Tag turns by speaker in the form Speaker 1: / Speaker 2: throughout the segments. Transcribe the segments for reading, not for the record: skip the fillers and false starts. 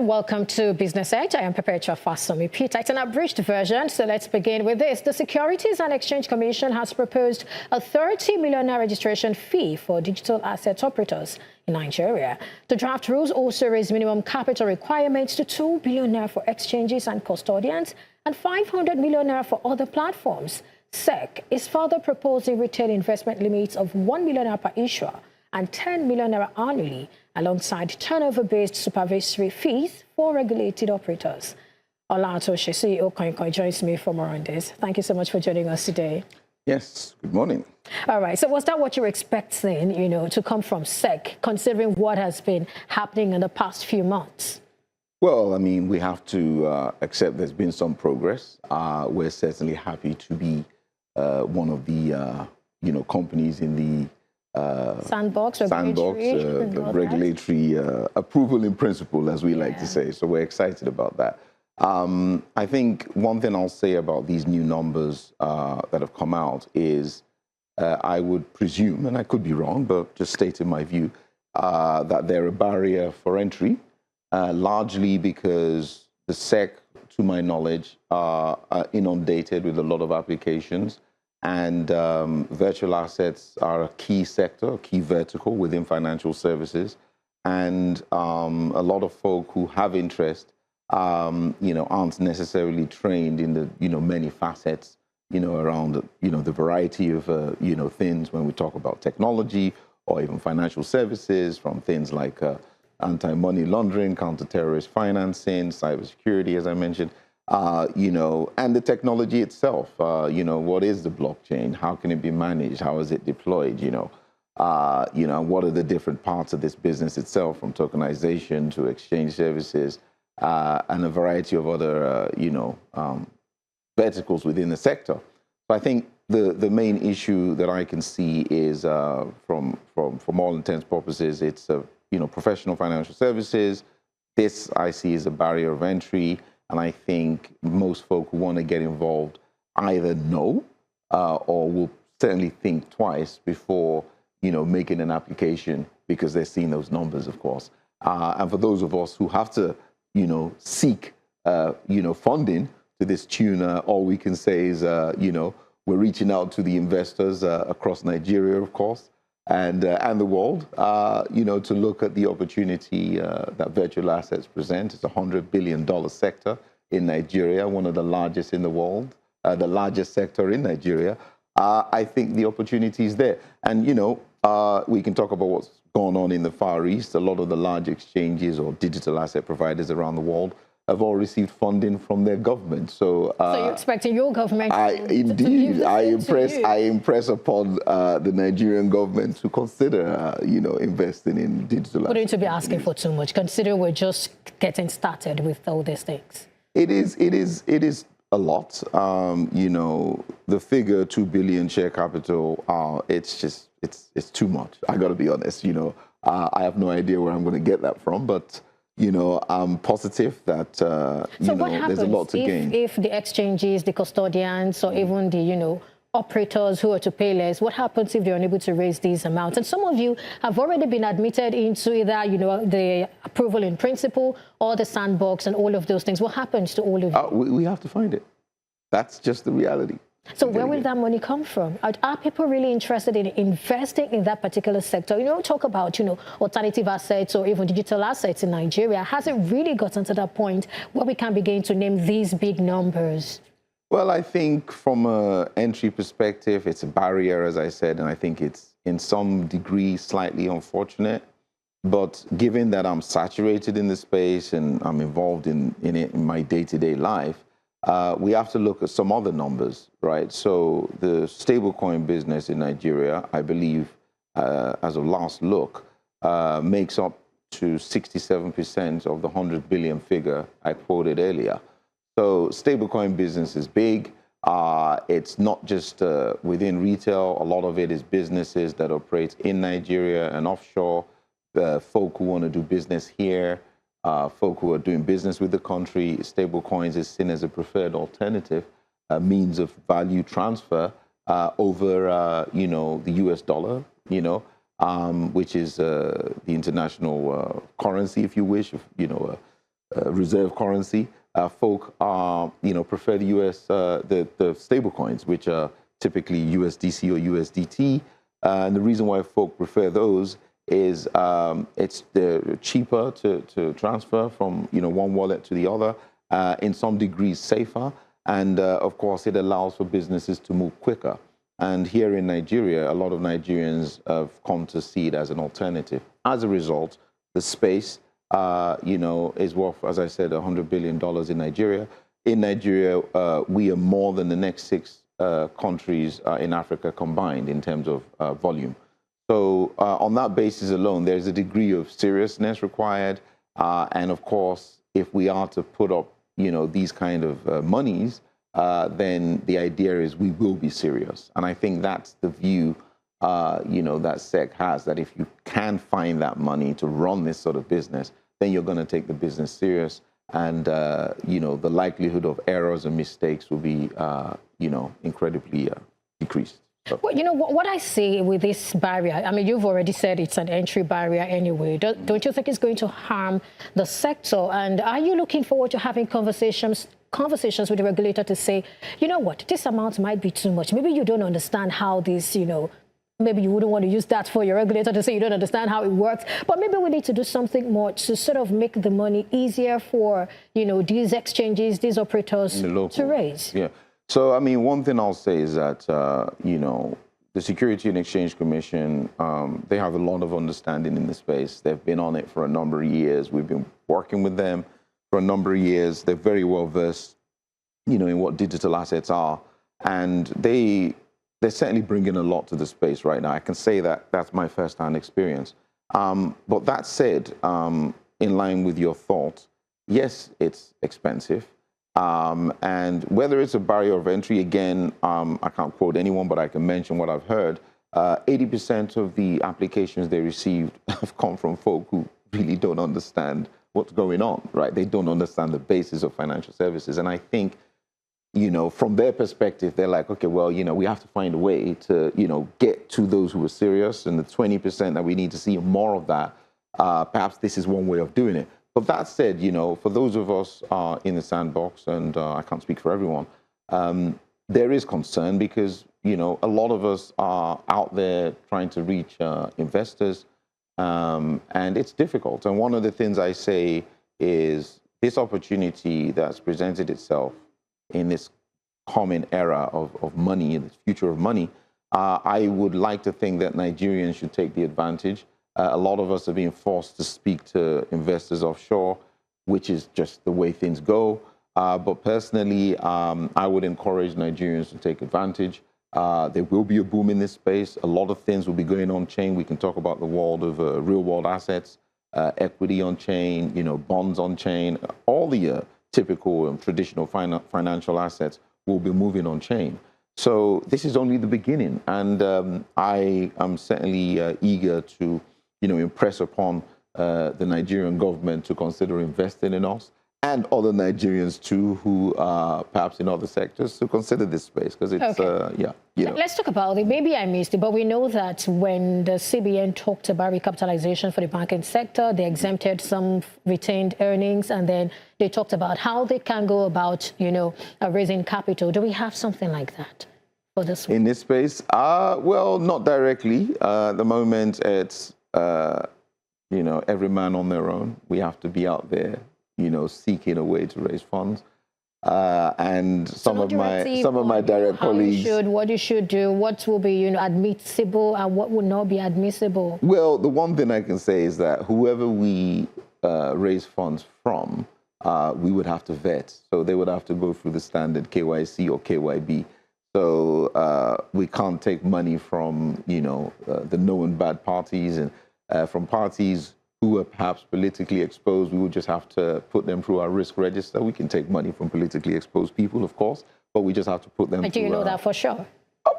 Speaker 1: and welcome to Business Edge. I am Perpetua Fasomi Peter. It's an abridged version, so let's begin with this. The Securities and Exchange Commission has proposed a 30 million registration fee for digital asset operators in Nigeria. The draft rules also raise minimum capital requirements to 2 billion for exchanges and custodians and 500 million for other platforms. SEC is further proposing retail investment limits of 1 million per issuer and 10 million annually, alongside turnover-based supervisory fees for regulated operators. Ola Atose, CEO Koinkoin, joins me for more on this. Thank you so much for joining us today.
Speaker 2: Yes, good morning.
Speaker 1: All right, so was that what you were expecting, to come from SEC, considering what has been happening in the past few months?
Speaker 2: Well, I mean, we have to accept there's been some progress. We're certainly happy to be one of the, companies in the
Speaker 1: sandbox, the
Speaker 2: regulatory approval in principle, as we like to say. So we're excited about that. I think one thing I'll say about these new numbers that have come out is I would presume, and I could be wrong, but just stating my view, that they're a barrier for entry, largely because the SEC, to my knowledge, are inundated with a lot of applications. And virtual assets are a key sector, a key vertical within financial services. And a lot of folk who have interest, aren't necessarily trained in the, many facets, around, the variety of, things when we talk about technology or even financial services, from things like anti-money laundering, counter-terrorist financing, cybersecurity, as I mentioned. And the technology itself, what is the blockchain? How can it be managed? How is it deployed? What are the different parts of this business itself, from tokenization to exchange services, and a variety of other, verticals within the sector. So I think the main issue that I can see is, from all intents and purposes, it's, professional financial services. This I see as a barrier of entry. And I think most folk who want to get involved either know or will certainly think twice before, making an application, because they're seeing those numbers, of course. And for those of us who have to, seek, funding to this tune, all we can say is, we're reaching out to the investors across Nigeria, of course, and the world, to look at the opportunity that virtual assets present. It's a $100 billion sector in Nigeria, one of the largest in the world, the largest sector in Nigeria. I think the opportunity is there. And, we can talk about what's going on in the Far East. A lot of the large exchanges or digital asset providers around the world have all received funding from their government. So
Speaker 1: you're expecting your government
Speaker 2: I impress upon the Nigerian government to consider, investing in digital assets.
Speaker 1: Wouldn't you be asking for too much, considering we're just getting started with all these things?
Speaker 2: It is a lot. The figure 2 billion share capital, it's too much. I got to be honest. I have no idea where I'm going to get that from, but I'm positive that, there's a lot to gain.
Speaker 1: If the exchanges, the custodians, or even the, operators who are to pay less, what happens if they're unable to raise these amounts? And some of you have already been admitted into either, the approval in principle or the sandbox and all of those things. What happens to all of you?
Speaker 2: We have to find it. That's just the reality.
Speaker 1: So where will that money come from? Are people really interested in investing in that particular sector? Talk about, alternative assets or even digital assets in Nigeria. Has it really gotten to that point where we can begin to name these big numbers?
Speaker 2: Well, I think from an entry perspective, it's a barrier, as I said, and I think it's in some degree slightly unfortunate. But given that I'm saturated in the space and I'm involved in it in my day-to-day life, we have to look at some other numbers, right? So the stablecoin business in Nigeria, I believe, as of last look, makes up to 67% of the 100 billion figure I quoted earlier. So stablecoin business is big. It's not just within retail. A lot of it is businesses that operate in Nigeria and offshore, folk who want to do business here. Folk who are doing business with the country. Stable coins is seen as a preferred alternative means of value transfer over, the US dollar, which is the international currency, if you wish, reserve currency. Folk prefer the US, the stable coins, which are typically USDC or USDT. And the reason why folk prefer those is they're cheaper to transfer from one wallet to the other, in some degrees safer, and of course it allows for businesses to move quicker. And here in Nigeria, a lot of Nigerians have come to see it as an alternative. As a result, the space is worth, as I said, $100 billion in Nigeria. In Nigeria, we are more than the next 6 countries in Africa combined in terms of volume. So on that basis alone, there's a degree of seriousness required. And of course, if we are to put up, these kind of monies, then the idea is we will be serious. And I think that's the view, that SEC has, that if you can find that money to run this sort of business, then you're going to take the business serious. And, the likelihood of errors and mistakes will be, incredibly decreased. So.
Speaker 1: Well, what I see with this barrier, I mean, you've already said it's an entry barrier anyway. Don't you think it's going to harm the sector? And are you looking forward to having conversations with the regulator to say, you know what, this amount might be too much. Maybe you don't understand how this, maybe you wouldn't want to use that for your regulator to say you don't understand how it works. But maybe we need to do something more to sort of make the money easier for, these exchanges, these operators to raise.
Speaker 2: Yeah. So, I mean, one thing I'll say is that, the Securities and Exchange Commission, they have a lot of understanding in the space. They've been on it for a number of years. We've been working with them for a number of years. They're very well versed, in what digital assets are. And they're certainly bringing a lot to the space right now. I can say that that's my first-hand experience. But that said, in line with your thought, yes, it's expensive. And whether it's a barrier of entry, again, I can't quote anyone, but I can mention what I've heard. 80% of the applications they received have come from folk who really don't understand what's going on, right? They don't understand the basis of financial services. And I think, from their perspective, they're like, okay, well, we have to find a way to, get to those who are serious, and the 20% that we need to see more of that. Perhaps this is one way of doing it. But that said, for those of us in the sandbox, and I can't speak for everyone, there is concern because, a lot of us are out there trying to reach investors, and it's difficult. And one of the things I say is this opportunity that's presented itself in this common era of money, in the future of money, I would like to think that Nigerians should take the advantage. A lot of us are being forced to speak to investors offshore, which is just the way things go. But personally, I would encourage Nigerians to take advantage. There will be a boom in this space. A lot of things will be going on chain. We can talk about the world of real world assets, equity on chain, bonds on chain. All the typical traditional financial assets will be moving on chain. So this is only the beginning. And I am certainly eager to impress upon the Nigerian government to consider investing in us, and other Nigerians too who are perhaps in other sectors to consider this space, because it's,
Speaker 1: okay. Let's talk about it. Maybe I missed it, but we know that when the CBN talked about recapitalization for the banking sector, they exempted some retained earnings, and then they talked about how they can go about, raising capital. Do we have something like that for this one?
Speaker 2: In this space? Well, not directly. At the moment, it's every man on their own. We have to be out there, seeking a way to raise funds. And some of my direct colleagues.
Speaker 1: What you should do, what will be, admissible and what will not be admissible.
Speaker 2: Well, the one thing I can say is that whoever we raise funds from, we would have to vet. So they would have to go through the standard KYC or KYB. So we can't take money from, the known bad parties, and from parties who are perhaps politically exposed. We would just have to put them through our risk register. We can take money from politically exposed people, of course, but we just have to put them through.
Speaker 1: Do you know that for sure?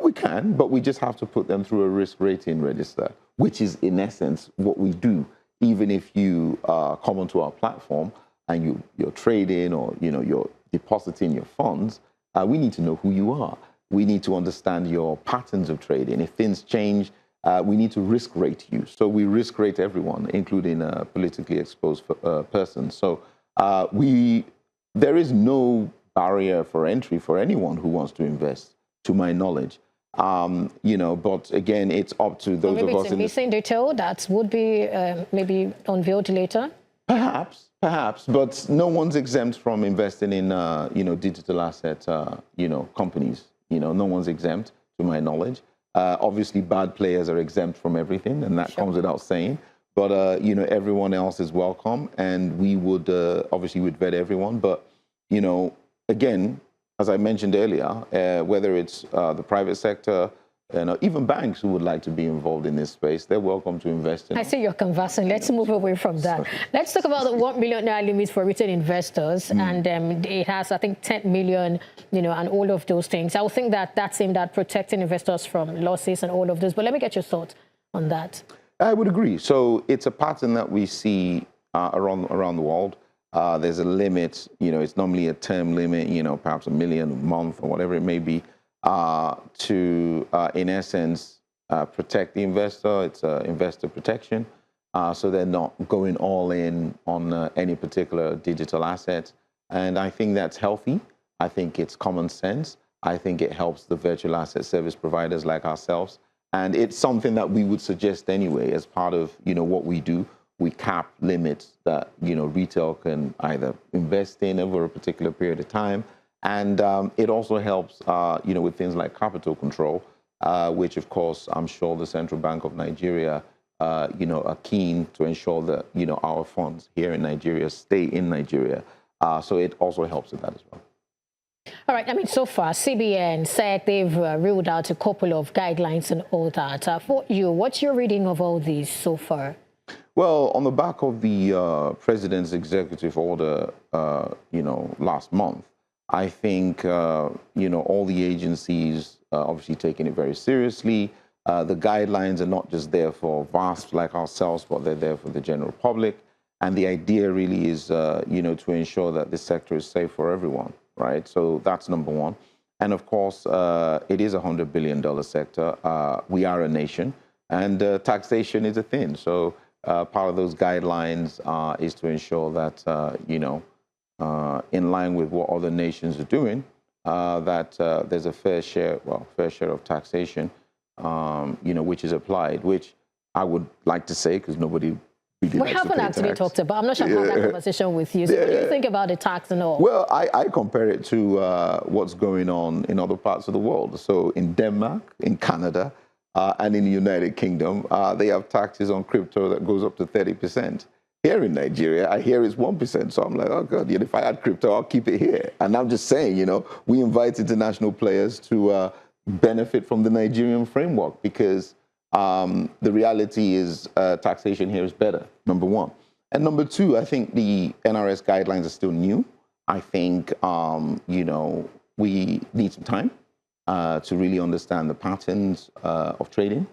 Speaker 2: We can, but we just have to put them through a risk rating register, which is in essence what we do. Even if you come onto our platform and you're trading or you're depositing your funds, we need to know who you are. We need to understand your patterns of trading. If things change, we need to risk rate you. So we risk rate everyone, including politically exposed persons. So There is no barrier for entry for anyone who wants to invest, to my knowledge. But again, it's up to those
Speaker 1: maybe
Speaker 2: of us
Speaker 1: it's a missing detail that would be maybe unveiled later.
Speaker 2: Perhaps, but no one's exempt from investing in, digital asset, companies. No one's exempt, to my knowledge. Obviously, bad players are exempt from everything, and that comes without saying. But, everyone else is welcome, and we would, obviously, would vet everyone. But, again, as I mentioned earlier, whether it's the private sector, even banks who would like to be involved in this space, they're welcome to invest in.
Speaker 1: I see you're conversing. Let's move away from that. Let's talk about the 1 million naira limit for retail investors, and it has, I think, 10 million, and all of those things. I would think that that's aimed at protecting investors from losses and all of this. But let me get your thoughts on that.
Speaker 2: I would agree. So it's a pattern that we see around the world. There's a limit. It's normally a term limit. Perhaps $1 million a month or whatever it may be. To, in essence, protect the investor. It's investor protection. So they're not going all in on any particular digital asset. And I think that's healthy. I think it's common sense. I think it helps the virtual asset service providers like ourselves. And it's something that we would suggest anyway as part of, what we do. We cap limits that, retail can either invest in over a particular period of time. And it also helps, with things like capital control, which, of course, I'm sure the Central Bank of Nigeria, are keen to ensure that, our funds here in Nigeria stay in Nigeria. So it also helps with that as well.
Speaker 1: All right. I mean, so far, CBN said they've ruled out a couple of guidelines and all that. For you, what's your reading of all these so far?
Speaker 2: Well, on the back of the president's executive order, last month, I think, all the agencies obviously taking it very seriously. The guidelines are not just there for VASPs like ourselves, but they're there for the general public. And the idea really is, to ensure that this sector is safe for everyone, right? So that's number one. And of course, it is a $100 billion sector. We are a nation, and taxation is a thing. So part of those guidelines is to ensure that, in line with what other nations are doing, that there's a fair share of taxation, which is applied, which I would like to say, because nobody really
Speaker 1: we haven't actually talked about. I'm not sure I've had that conversation with you. So what do you think about the tax and all?
Speaker 2: Well, I compare it to what's going on in other parts of the world. So in Denmark, in Canada, and in the United Kingdom, they have taxes on crypto that goes up to 30%. Here in Nigeria, I hear it's 1%. So I'm like, oh, God, if I had crypto, I'll keep it here. And I'm just saying, we invite international players to benefit from the Nigerian framework because the reality is taxation here is better, number one. And number two, I think the NRS guidelines are still new. I think, we need some time to really understand the patterns of trading.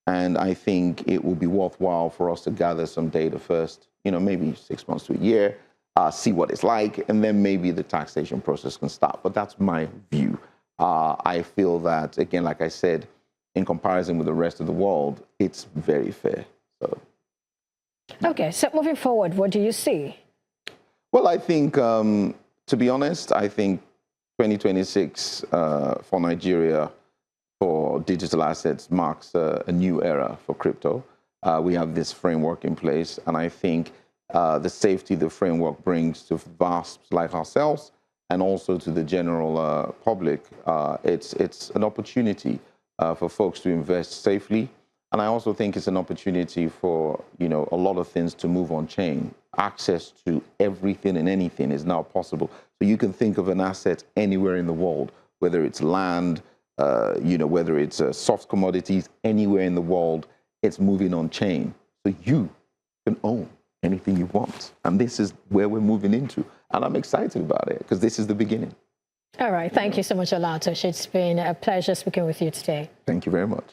Speaker 2: And I think it will be worthwhile for us to gather some data first, maybe 6 months to a year, see what it's like, and then maybe the taxation process can start. But that's my view. I feel that, again, like I said, in comparison with the rest of the world, it's very fair. So.
Speaker 1: Okay, so moving forward, what do you see?
Speaker 2: Well, I think, to be honest, I think 2026 for Nigeria for digital assets marks a new era for crypto. We have this framework in place, and I think the safety the framework brings to VASPs like ourselves and also to the general public, it's an opportunity for folks to invest safely. And I also think it's an opportunity for, a lot of things to move on chain. Access to everything and anything is now possible. So you can think of an asset anywhere in the world, whether it's land, whether it's soft commodities, anywhere in the world, it's moving on chain. So you can own anything you want. And this is where we're moving into. And I'm excited about it because this is the beginning.
Speaker 1: All right. Thank you so much, Ola Atose. It's been a pleasure speaking with you today.
Speaker 2: Thank you very much.